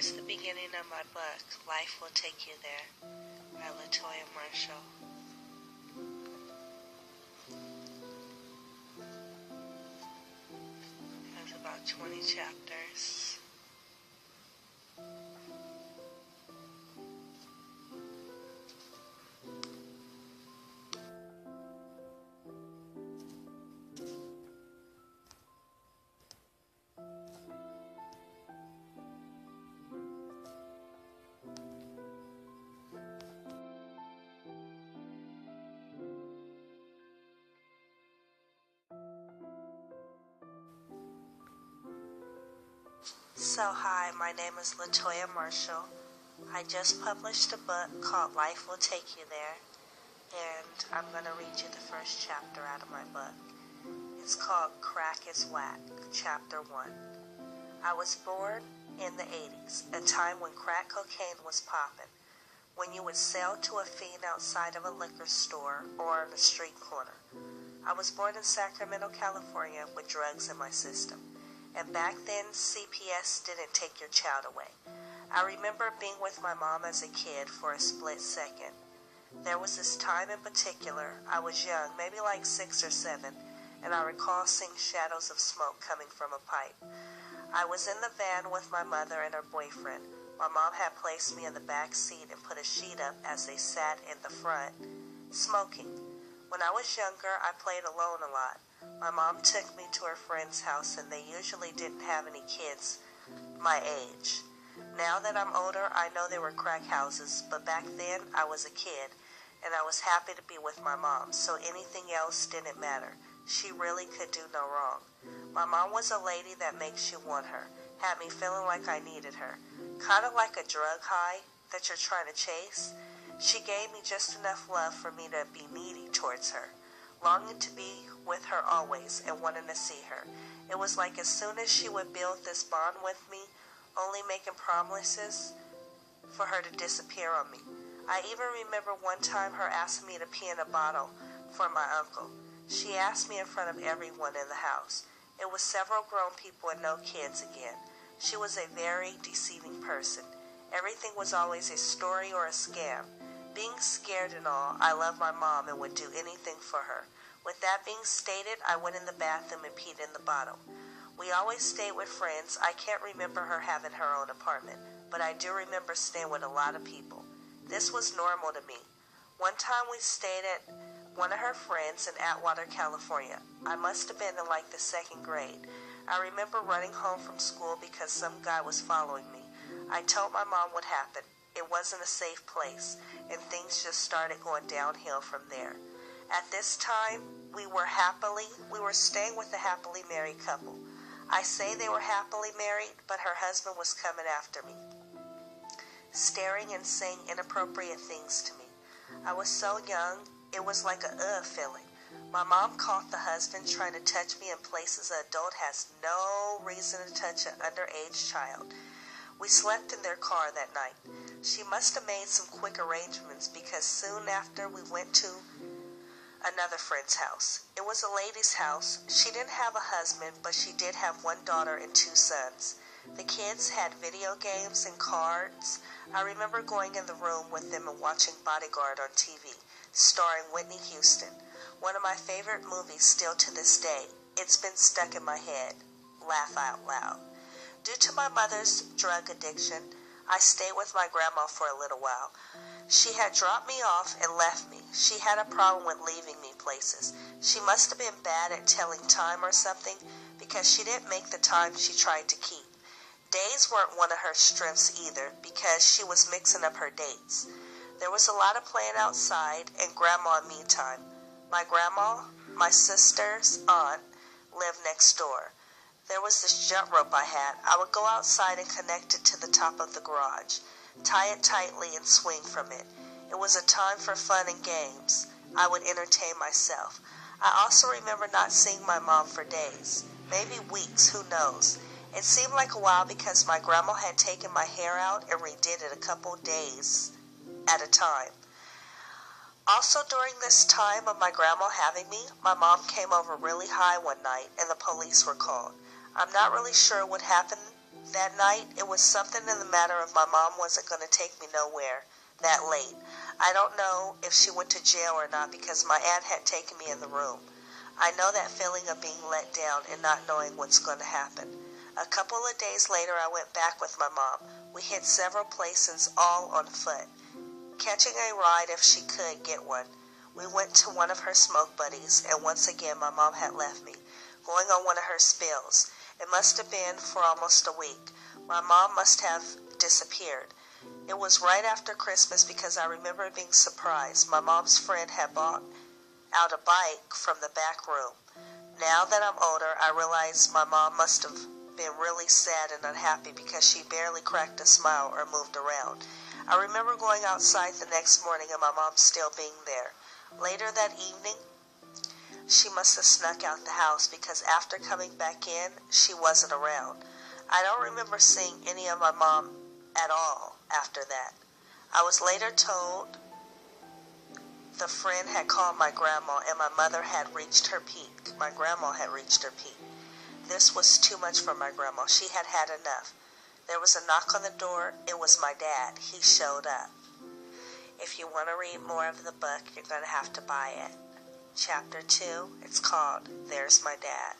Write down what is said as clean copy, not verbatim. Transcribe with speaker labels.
Speaker 1: Here's the beginning of my book, Life Will Take You There, by Latoya Marshall. There's about 20 chapters. So hi, my name is Latoya Marshall. I just published a book called Life Will Take You There, and I'm going to read you the first chapter out of my book. It's called Crack is Whack, Chapter 1. I was born in the 80s, a time when crack cocaine was popping, when you would sell to a fiend outside of a liquor store or on a street corner. I was born in Sacramento, California, with drugs in my system. And back then, CPS didn't take your child away. I remember being with my mom as a kid for a split second. There was this time in particular. I was young, maybe like 6 or 7, and I recall seeing shadows of smoke coming from a pipe. I was in the van with my mother and her boyfriend. My mom had placed me in the back seat and put a sheet up as they sat in the front, smoking. When I was younger, I played alone a lot. My mom took me to her friend's house, and they usually didn't have any kids my age. Now that I'm older, I know they were crack houses, but back then I was a kid, and I was happy to be with my mom, so anything else didn't matter. She really could do no wrong. My mom was a lady that makes you want her, had me feeling like I needed her, kind of like a drug high that you're trying to chase. She gave me just enough love for me to be needy towards her, longing to be with her always and wanting to see her. It was like as soon as she would build this bond with me, only making promises for her to disappear on me. I even remember one time her asking me to pee in a bottle for my uncle. She asked me in front of everyone in the house. It was several grown people and no kids again. She was a very deceiving person. Everything was always a story or a scam. Being scared and all, I loved my mom and would do anything for her. With that being stated, I went in the bathroom and peed in the bottle. We always stayed with friends. I can't remember her having her own apartment, but I do remember staying with a lot of people. This was normal to me. One time we stayed at one of her friends in Atwater, California. I must have been in like the 2nd grade. I remember running home from school because some guy was following me. I told my mom what happened. It wasn't a safe place, and things just started going downhill from there. At this time, we were staying with a happily married couple. I say they were happily married, but her husband was coming after me, staring and saying inappropriate things to me. I was so young, it was like a feeling. My mom caught the husband trying to touch me in places an adult has no reason to touch an underage child. We slept in their car that night. She must have made some quick arrangements because soon after we went to another friend's house. It was a lady's house. She didn't have a husband, but she did have 1 daughter and 2 sons. The kids had video games and cards. I remember going in the room with them and watching Bodyguard on TV, starring Whitney Houston. One of my favorite movies still to this day. It's been stuck in my head. Laugh out loud. Due to my mother's drug addiction, I stayed with my grandma for a little while. She had dropped me off and left me. She had a problem with leaving me places. She must have been bad at telling time or something because she didn't make the time she tried to keep. Days weren't one of her strengths either because she was mixing up her dates. There was a lot of playing outside and grandma and me time. My grandma, my sister's aunt, lived next door. There was this jump rope I had. I would go outside and connect it to the top of the garage, tie it tightly and swing from it. It was a time for fun and games. I would entertain myself. I also remember not seeing my mom for days, maybe weeks, who knows. It seemed like a while because my grandma had taken my hair out and redid it a couple days at a time. Also during this time of my grandma having me, my mom came over really high one night and the police were called. I'm not really sure what happened That night, it was something in the matter of my mom wasn't going to take me nowhere that late. I don't know if she went to jail or not because my aunt had taken me in the room. I know that feeling of being let down and not knowing what's going to happen. A couple of days later, I went back with my mom. We hit several places, all on foot, catching a ride if she could get one. We went to one of her smoke buddies, and once again my mom had left me, going on one of her spills. It must have been for almost a week. My mom must have disappeared. It was right after Christmas because I remember being surprised. My mom's friend had bought out a bike from the back room. Now that I'm older, I realize my mom must have been really sad and unhappy because she barely cracked a smile or moved around. I remember going outside the next morning and my mom still being there. Later that evening, she must have snuck out the house because after coming back in, she wasn't around. I don't remember seeing any of my mom at all after that. I was later told the friend had called my grandma and my mother had reached her peak. My grandma had reached her peak. This was too much for my grandma. She had had enough. There was a knock on the door. It was my dad. He showed up. If you want to read more of the book, you're going to have to buy it. Chapter 2, it's called There's My Dad.